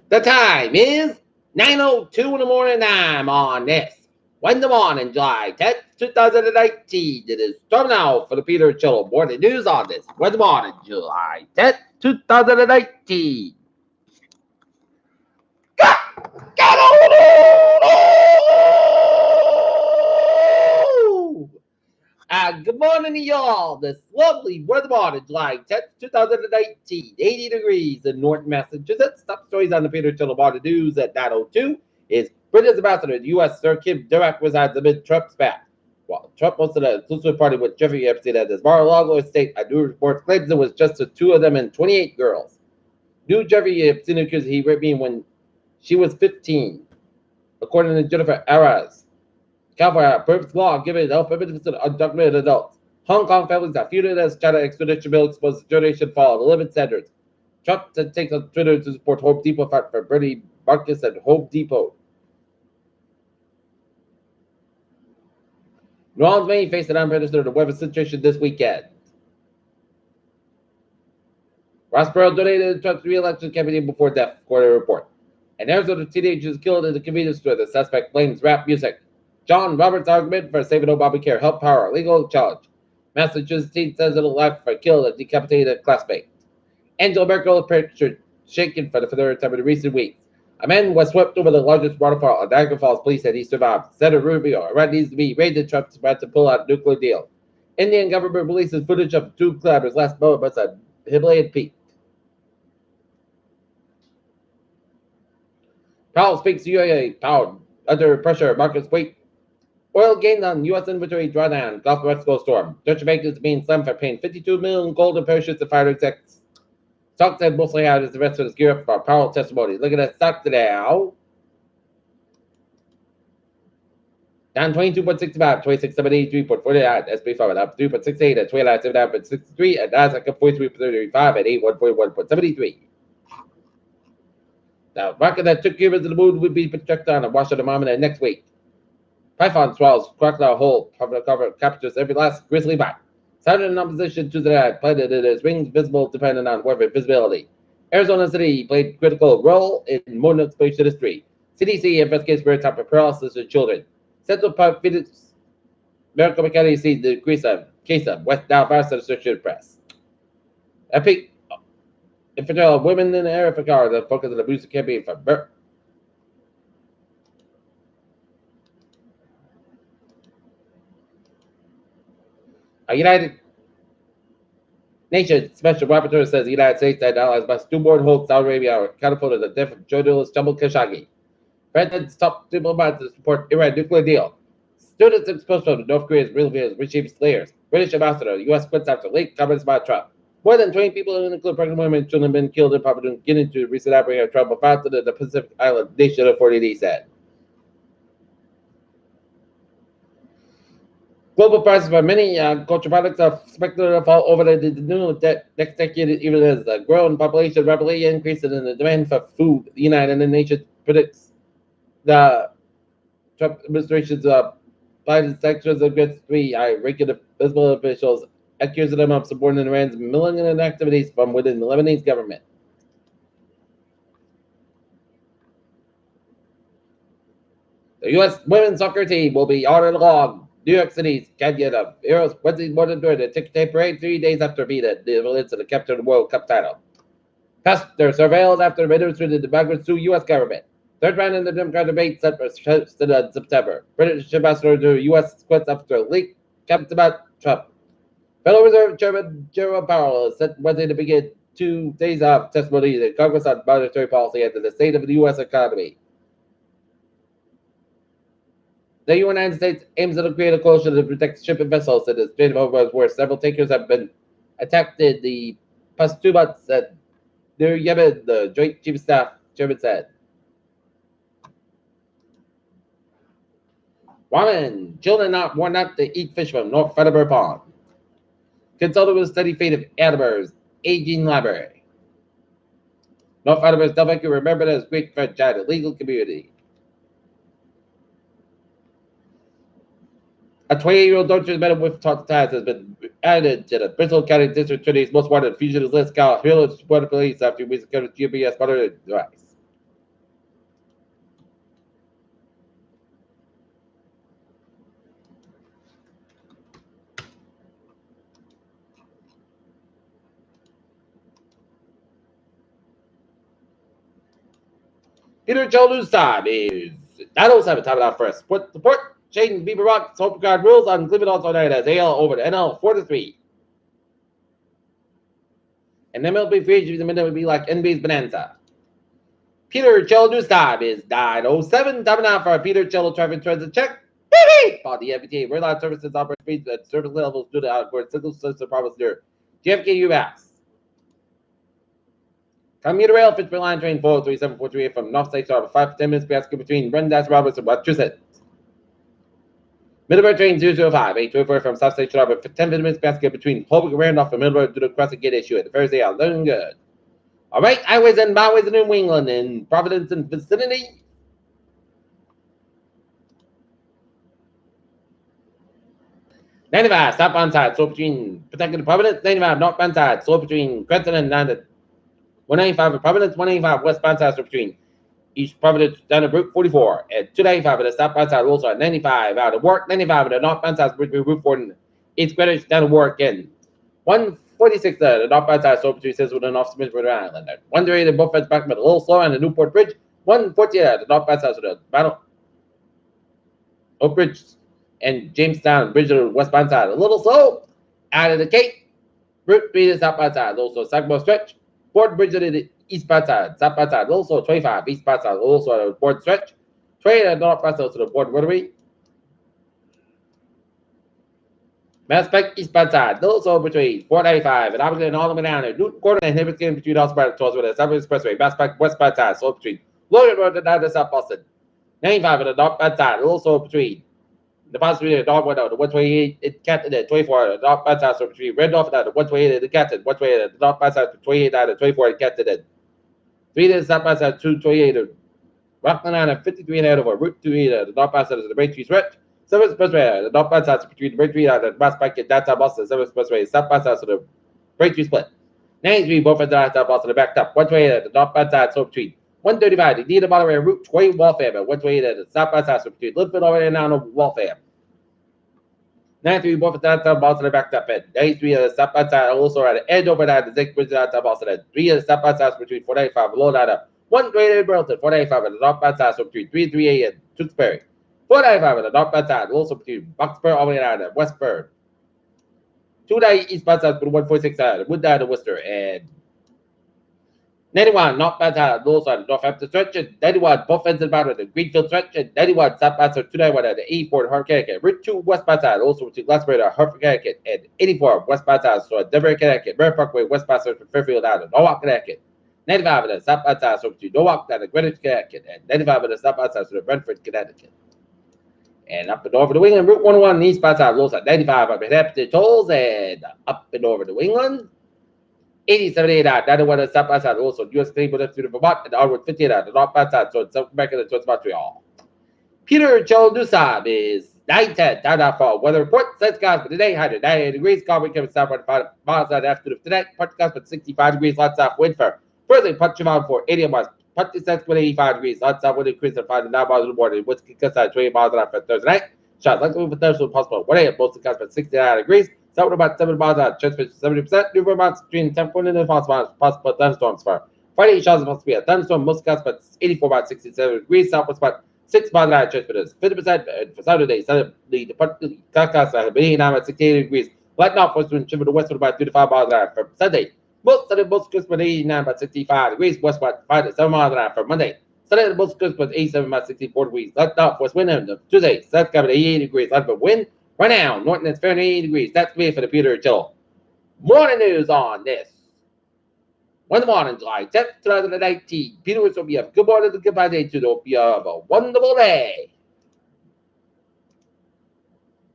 The time is 9:02 in the morning. I'm on this Wednesday morning, July 10th, 2019. It is time now for the Peter Chillo Morning News on this Wednesday morning, July 10th, 2019. Get on! Good morning to y'all. This lovely weather morning, July 10th, 2019. 80 degrees in North Massachusetts. Top stories on the Peter Chillo Morning News at 9:02 is Britain's ambassador to the U.S. Sir Kim Durack resides amid Trump's back. While Trump hosted an exclusive party with Jeffrey Epstein at his Mar-a-Lago estate, a new report claims it was just the two of them and 28 girls. New Jeffrey Epstein accused he raped me when she was 15, according to Jennifer Aras. California perfect law giving help evidence to undocumented adults. Hong Kong families that feuded as China extradition bill exposed generation fall to living standards. Trump to take on Twitter to support Home Depot fight for Bernie Marcus and Home Depot. New Orleans, Maine faced an unprecedented weather situation this weekend. Ross Perot donated to Trump's re-election campaign before death, according to a report. An Arizona teenager was killed in a convenience store. The suspect blames rap music. John Roberts' argument for saving Obamacare helped power legal challenge. Massachusetts teen says it'll life for kill a decapitated classmate. Angela Merkel pictured shaken for the third time in recent weeks. A man was swept over the largest waterfall at Niagara Falls. Police said he survived. Senator Rubio, Iran needs to be raided. Trump's about to pull out nuclear deal. Indian government releases footage of two climbers last moments at Himalayan peak. Powell speaks to UAE. Pound under pressure. Markets wait. Oil gained on U.S. inventory drawdown. Gulf of Mexico storm. Deutsche Bank is being slammed for paying $52 million gold in parachutes to fighter execs. Stock said mostly out as the rest of us gear up for Powell testimony. Look at that stock today. Down 22.65, 26.783.49. SP 5 up 3.68 at 29.79.63 and Nasdaq at 43.35 at 81.41.73. Now, market that took humans to the moon would be projected on a Washington moment next week. Python swallows crocodile whole, cover captures every last grizzly bite. Sounded in opposition to the night, planted it as rings visible depending on weather visibility. Arizona City played critical role in moon exploration history. CDC investigates maritime paralysis in children. Central Park Phoenix Medical County sees the increase of case of West Nile virus Associated Press. Epic infidel women in the air for cars that focus on the music campaign for birth. A United Nations Special Rapporteur says the United States and allies must do more to hold Saudi Arabia accountable for the death of journalist Jamal Khashoggi. President's top diplomats to support Iran nuclear deal. Students exposed to North Korea's real regime slayers. British ambassador, the U.S. quits after late comments about Trump. More than 20 people, including pregnant women and children, have been killed in Papua New Guinea to recent outbreak of Trump, found in the Pacific Island nation, authorities said. Global prices for many culture products are expected to fall over the new next decade, even as the growing population rapidly increases in the demand for food. The United Nations predicts the Trump administration's Biden sanctions against three high-ranking visible officials, accusing them of supporting Iran's militant activities from within the Lebanese government. The U.S. women's soccer team will be honored along New York City's Canyon of Heroes Wednesday morning during the ticket tape parade 3 days after beating the Olympics and the capture of the World Cup title. Pastor surveilled after administering the migrants to U.S. government. Third round in the Democrat debate set for September. British ambassador to the U.S. quits after leak comments about Trump. Federal Reserve Chairman Jerome Powell is set Wednesday to begin 2 days of testimony in Congress on monetary policy and the state of the U.S. economy. The United States aims to create a coalition to protect shipping vessels in the Strait of Hormuz, where several tankers have been attacked in the past 2 months. Near Yemen, the Joint Chief of Staff Chairman said. Woman, children warned not to eat fish from North Federal Pond. Consulted with the steady fate of Attenborough's aging library. North Federal is definitely remembered as great friend in the legal community. A 28-year-old Dorchester man with talk ties has been added to the Bristol County District Attorney's most wanted fugitive list. Cal Hill supported police after we secured GPS monitoring device. Peter Cholu's time is 9:07. Time it out first. Support. Shaden Beaver Rock. Super card rules on Cleveland also night as AL over to NL 4-3. And MLB free agency the minute would be like NBA's Bonanza. Peter Cholu's time is 9:07. Time out for Peter Cholu traffic transit check. About the FBTA, Red Line Services operate speeds at service levels due to outboard single system problems near JFK UMass. Commuter rail, Fitchburg Line train 43743 from North State Star 5 to 10 minutes basket between Brandeis Roberts and Massachusetts. Middleburg train 005, 824 from South State Star for 10 minutes basket between Holbrook and Randolph and Middleburg due to crossing gate issue at the Thursday out. Looking good. All right, highways and byways in New England and Providence and vicinity. '95 southbound side, slope between Pawtucket and Providence. '95 northbound side, slope between Crescent and 195 and Providence. 185 westbound side, slope between East Providence down to Route 44. At 295 at the southbound side, also at 95 out of work. 95 at the northbound side, between Route 4 and East Greenwich down to work. And 146 at the northbound side, slope between Cicero and off Smith River Island. 138 at both ends back, but a little slow on the Newport Bridge. 148 at the northbound side, so the Battle Oak Bridge and Jamestown Bridge to the westbound side. A little slow out of the Cape. Route 3 to the southbound side. Also Sagamore Stretch. Ford Bridge to the eastbound side. Southbound side. Also 25 eastbound side. Also a Ford Stretch. 20 to the northbound side to the Ford Rotary. Mass Pike eastbound side. Also between 495 and Abington and all the way down there. Newton Quarter and Hibberton between Osborne towards the Southern Expressway. Mass Pike westbound side. So between Logan Road and down to South Boston. 95 at the northbound side. Also between the possibility of dog went out, the 128 it captain at 24, the dog bad side between Red Dolphin at the 128 the captain, 128 the dog bad side 28 out of 24 the captain at 3 to the south bad side 228 Rockland Island 53 and out over Route 2 the dog bad side is the Braintree stretch, 7 expressway, the dog bad side between the Braintree and the Mass Pike and downtown Boston, 7 expressway, south bad side so the Braintree split. 93 both at downtown Boston, the backed up, 128 the dog bad side so between 135 the D to Monterey Route 20 Waltham, 128 the south bad side so between Linfield over there now on Waltham. 93 both at downtown Boston backed up at 93 of the southbound side, also at the edge over there, the Zinc Bridge downtown Boston at 3 of the southbound side between 495 below that, 128 Burlington, 495 at the northbound side, so between 338 and Tewksbury. 495 at the northbound side, also between Boxburg all the way down to Westburg. 290 eastbound side between 146 side, Wood down to Worcester, and 91 northbound side, also at the Northampton stretch, and 91 both ends of the boundary, the Greenfield stretch, and 91 southbound side, 291 at the 84 Hartford, Connecticut. Route 2 westbound side, also between Glassbury to Hartford, Connecticut, and 84 westbound side, so at Denver, Connecticut, Mary Parkway westbound side from Fairfield down to Norwalk, Connecticut. 95 at the southbound side, so between Norwalk down to Greenwich, Connecticut, and 95 at the southbound side, so to Brentford, Connecticut. And up and over to England, Route 101 eastbound side, also at 95 up at Hampton Tolls, and up and over to England. 8078 out, 91 at the southbound side, also US Canadian to the Vermont, and onward 58 out, the northbound side, so it's South America and towards Montreal. Peter Cholu's is 910, down that fall. Weather report, sun's skies for today, 198 degrees, calm wind coming southward 5 miles out afternoon tonight, punch skies for 65 degrees, lots of wind for Thursday, punch around for 80 miles, punch skies for 85 degrees, lots of wind increase at 5 to 9 miles in the morning, winds can cut out 20 miles an hour for Thursday night. Shots likely for Thursday, possible 1 a.m., most skies for 69 degrees. South about 7 miles out, chance for 70%. New Vermont between 10.9 and possible thunderstorms for Friday. Shots supposed to be a thunderstorm. Most skies but 84 about 67 degrees. Southwest about 6 miles out, chance for this 50%. For Saturday, the forecast at 89 about 68 degrees. Light northwest wind shift to the west with about 3 to 5 miles an hour for Sunday. Most crisp at 89 about 65 degrees. West about 5 to 7 miles an hour for Monday. Sunday, the most crisp was 87 about 64 degrees. Light northwest wind on Tuesday. South got 88 degrees. Light but wind. Right now, Norton is 38 degrees. That's me for the Peter Cholu morning news on this. Wednesday morning, July 10th, 2019. Peter will be a good morning, goodbye day to hope you have a wonderful day.